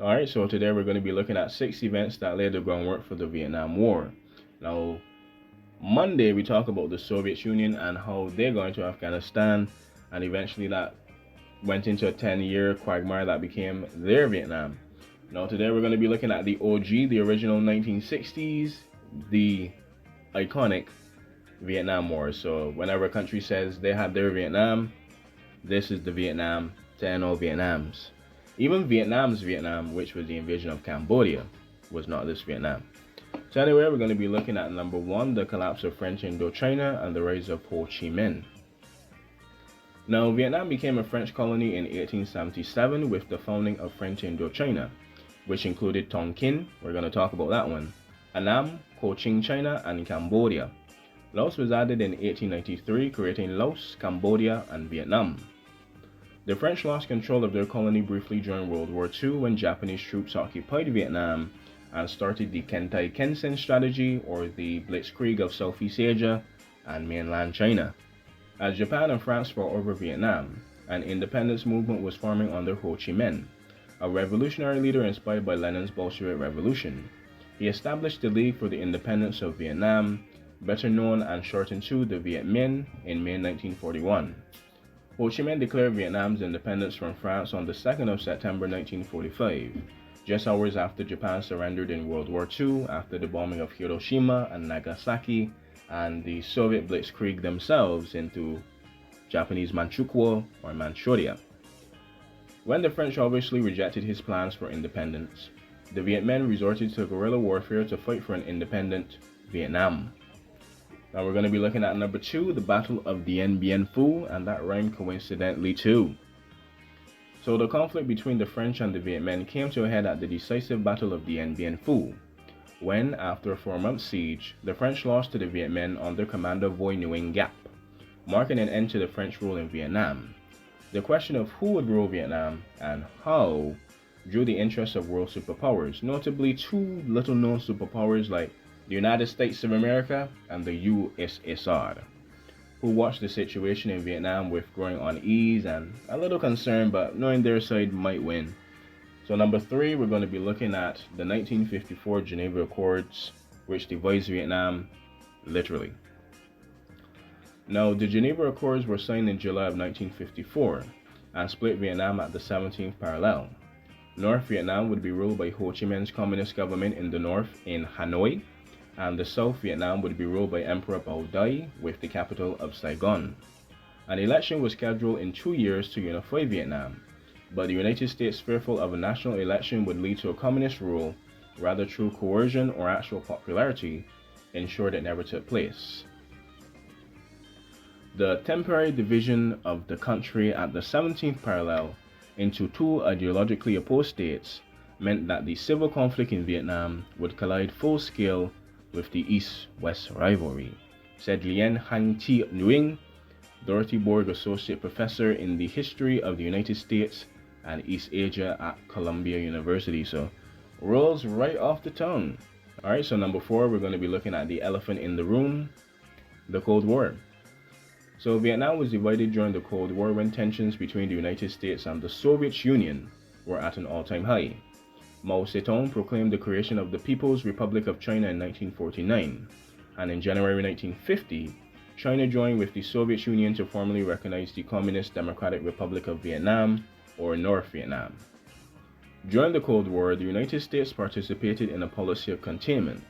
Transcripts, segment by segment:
Alright, so today we're going to be looking at 6 events that laid the groundwork for the Vietnam War. Now, Monday we talk about the Soviet Union and how they got into Afghanistan, and eventually that went into a 10-year quagmire that became their Vietnam. Now, today we're going to be looking at the OG, the original 1960s, the iconic Vietnam War. So, whenever a country says they had their Vietnam, this is the Vietnam to end all Vietnams. Even Vietnam's Vietnam, which was the invasion of Cambodia, was not this Vietnam. So anyway, we're going to be looking at number 1, the collapse of French Indochina and the rise of Ho Chi Minh. Now, Vietnam became a French colony in 1877 with the founding of French Indochina, which included Tonkin, we're going to talk about that one, Annam, Cochin China, and Cambodia. Laos was added in 1893, creating Laos, Cambodia, and Vietnam. The French lost control of their colony briefly during World War II when Japanese troops occupied Vietnam and started the Kentai-Kensen strategy, or the Blitzkrieg of Southeast Asia and mainland China. As Japan and France fought over Vietnam, an independence movement was forming under Ho Chi Minh, a revolutionary leader inspired by Lenin's Bolshevik Revolution. He established the League for the Independence of Vietnam, better known and shortened to the Viet Minh, in May 1941. Ho Chi Minh declared Vietnam's independence from France on the 2nd of September 1945, just hours after Japan surrendered in World War II after the bombing of Hiroshima and Nagasaki and the Soviet Blitzkrieg themselves into Japanese Manchukuo or Manchuria. When the French obviously rejected his plans for independence, the Viet Minh resorted to guerrilla warfare to fight for an independent Vietnam. Now we're going to be looking at number 2, the Battle of Dien Bien Phu, and that rhymed coincidentally too. So the conflict between the French and the Viet Minh came to a head at the decisive Battle of Dien Bien Phu, when, after a 4-month siege, the French lost to the Viet Minh under Commander Voi Nguyen Giap, marking an end to the French rule in Vietnam. The question of who would rule Vietnam and how drew the interest of world superpowers, notably 2 little-known superpowers like the United States of America and the U.S.A, who watched the situation in Vietnam with growing unease and a little concern, but knowing their side might win. So number 3, we're going to be looking at the 1954 Geneva Accords, which divides Vietnam literally. Now, the Geneva Accords were signed in July of 1954 and split Vietnam at the 17th parallel. North Vietnam would be ruled by Ho Chi Minh's communist government in the north in Hanoi, and the South Vietnam would be ruled by Emperor Bao Dai with the capital of Saigon. An election was scheduled in 2 years to unify Vietnam, but the United States, fearful of a national election would lead to a communist rule, rather through coercion or actual popularity, ensured it never took place. The temporary division of the country at the 17th parallel into 2 ideologically opposed states meant that the civil conflict in Vietnam would collide full-scale with the East-West rivalry, said Lien Han Thi Nguyen, Dorothy Borg Associate Professor in the History of the United States and East Asia at Columbia University. So, rolls right off the tongue. Alright, so number 4, we're going to be looking at the elephant in the room, the Cold War. So Vietnam was divided during the Cold War when tensions between the United States and the Soviet Union were at an all-time high. Mao Zedong proclaimed the creation of the People's Republic of China in 1949, and in January 1950, China joined with the Soviet Union to formally recognize the Communist Democratic Republic of Vietnam, or North Vietnam. During the Cold War, the United States participated in a policy of containment.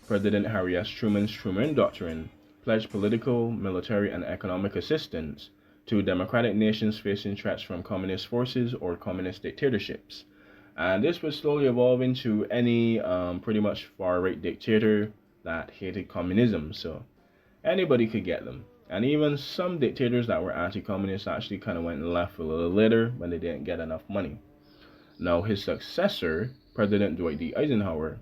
President Harry S. Truman's Truman Doctrine pledged political, military, and economic assistance to democratic nations facing threats from communist forces or communist dictatorships. And this would slowly evolve into any pretty much far-right dictator that hated communism. So anybody could get them. And even some dictators that were anti-communist actually kind of went left a little later when they didn't get enough money. Now his successor, President Dwight D. Eisenhower,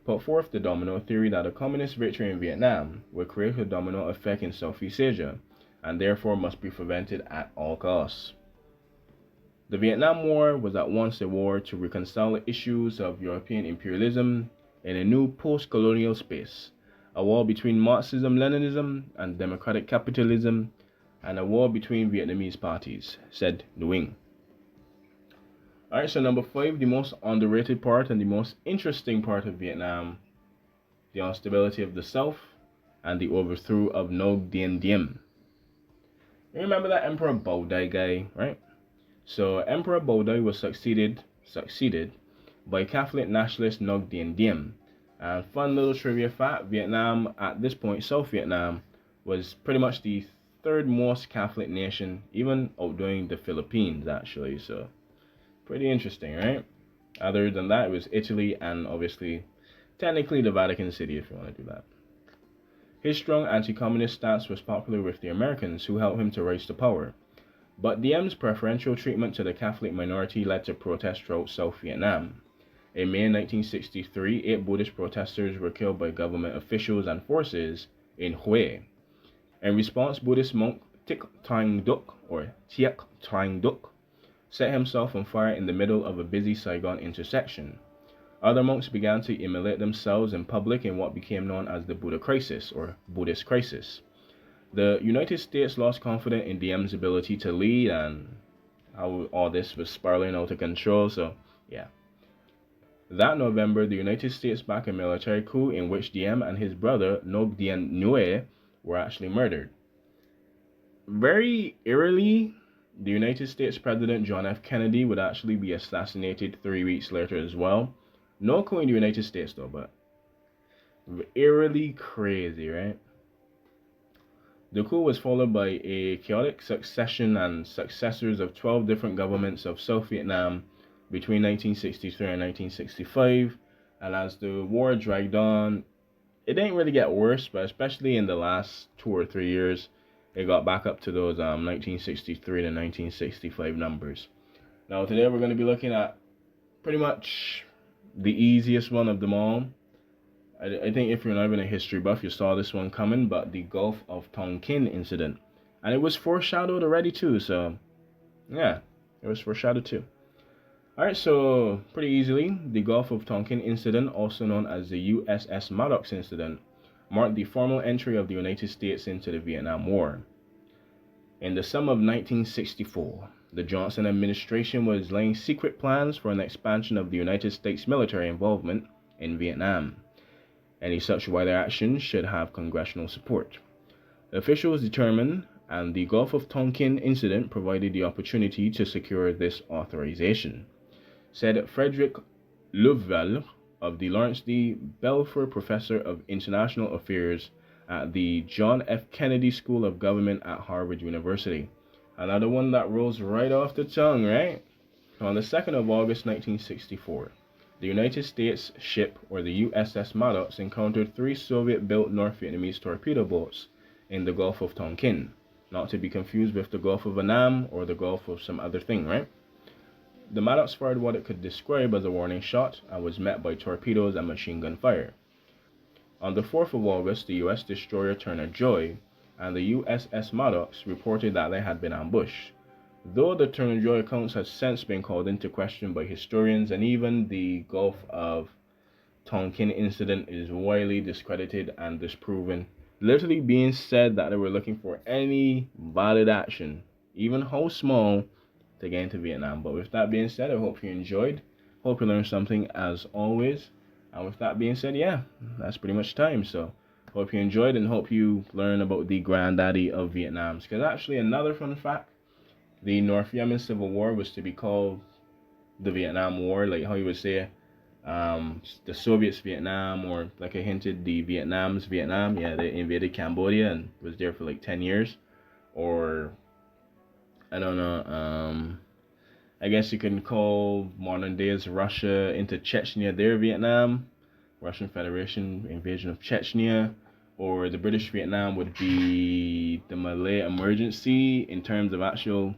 put forth the domino theory that a communist victory in Vietnam would create a domino effect in Southeast Asia, and therefore must be prevented at all costs. The Vietnam War was at once a war to reconcile issues of European imperialism in a new post-colonial space, a war between Marxism-Leninism and democratic capitalism, and a war between Vietnamese parties, said Nguyen. Alright, so number 5, the most underrated part and the most interesting part of Vietnam, the instability of the South and the overthrow of Ngo Dinh Diem. You remember that Emperor Bao Dai guy, right? So Emperor Bao Dai was succeeded by Catholic nationalist Ngo Dinh Diem. And fun little trivia fact, Vietnam at this point, South Vietnam, was pretty much the third most Catholic nation, even outdoing the Philippines actually. So pretty interesting, right? Other than that, it was Italy and obviously technically the Vatican City if you want to do that. His strong anti-communist stance was popular with the Americans who helped him to rise to power. But Diem's preferential treatment to the Catholic minority led to protests throughout South Vietnam. In May 1963, 8 Buddhist protesters were killed by government officials and forces in Hue. In response, Buddhist monk Thich Thanh Duc, or Thiek Thanh Duc, set himself on fire in the middle of a busy Saigon intersection. Other monks began to immolate themselves in public in what became known as the Buddha Crisis, or Buddhist Crisis. The United States lost confidence in Diem's ability to lead and how all this was spiraling out of control, so yeah. That November, the United States backed a military coup in which Diem and his brother Ngo Dinh Nue were actually murdered. Very eerily, the United States President John F. Kennedy would actually be assassinated 3 weeks later as well. No coup in the United States though, but eerily crazy, right? The coup was followed by a chaotic succession and successors of 12 different governments of South Vietnam between 1963 and 1965, and as the war dragged on, it didn't really get worse, but especially in the last 2 or 3 years, it got back up to those 1963 to 1965 numbers. Now today we're going to be looking at pretty much the easiest one of them all. I think if you're not even a history buff, you saw this one coming, but the Gulf of Tonkin incident. And it was foreshadowed already too, so yeah, it was foreshadowed too. Alright, so pretty easily, the Gulf of Tonkin incident, also known as the U.S.A. Maddox incident, marked the formal entry of the United States into the Vietnam War. In the summer of 1964, the Johnson administration was laying secret plans for an expansion of the United States military involvement in Vietnam. Any such wider action should have congressional support. Officials determined, and the Gulf of Tonkin incident provided the opportunity to secure this authorization, said Frederick Louvelle of the Lawrence D. Belfer Professor of International Affairs at the John F. Kennedy School of Government at Harvard University. Another one that rolls right off the tongue, right? On the 2nd of August 1964, the United States ship, or the USS Maddox, encountered 3 Soviet-built North Vietnamese torpedo boats in the Gulf of Tonkin, not to be confused with the Gulf of Annam or the Gulf of some other thing, right? The Maddox fired what it could describe as a warning shot and was met by torpedoes and machine gun fire. On the 4th of August, the U.S. destroyer Turner Joy and the USS Maddox reported that they had been ambushed. Though the Turner Joy accounts has since been called into question by historians, and even the Gulf of Tonkin incident is widely discredited and disproven, literally being said that they were looking for any valid action, even how small, to get into Vietnam. But with that being said, I hope you enjoyed. Hope you learned something as always. And with that being said, yeah, that's pretty much time. So hope you enjoyed and hope you learn about the granddaddy of Vietnam. Because actually, another fun fact, the North Vietnamese Civil War was to be called the Vietnam War, like how you would say the Soviets Vietnam, or like I hinted, the Vietnam's Vietnam. Yeah, they invaded Cambodia and was there for like 10 years. Or, I don't know, I guess you can call modern days Russia into Chechnya their Vietnam, Russian Federation invasion of Chechnya, or the British Vietnam would be the Malay emergency in terms of actual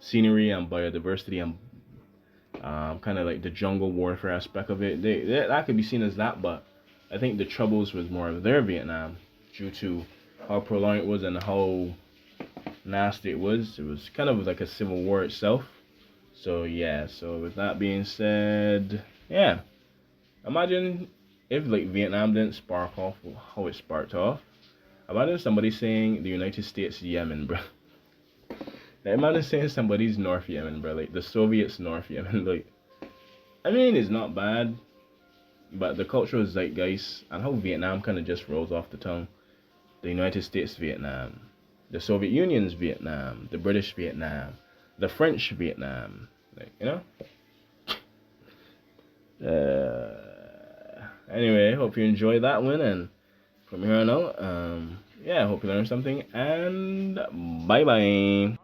scenery and biodiversity and kind of like the jungle warfare aspect of it. That could be seen as that, but I think the troubles was more of their Vietnam due to how prolonged it was and how nasty it was. It was kind of like a civil war itself. So yeah, so with that being said, yeah, imagine if like Vietnam didn't spark off how it sparked off. Imagine somebody saying the United States Yemen, bro. Like, imagine saying somebody's North Yemen, bro. Like the Soviets North Yemen. Like, I mean, it's not bad, but the cultural zeitgeist and how Vietnam kind of just rolls off the tongue. The United States Vietnam, the Soviet Union's Vietnam, the British Vietnam, the French Vietnam. Like, you know. Anyway, hope you enjoyed that one, and from here on out, yeah, I hope you learned something, and bye bye.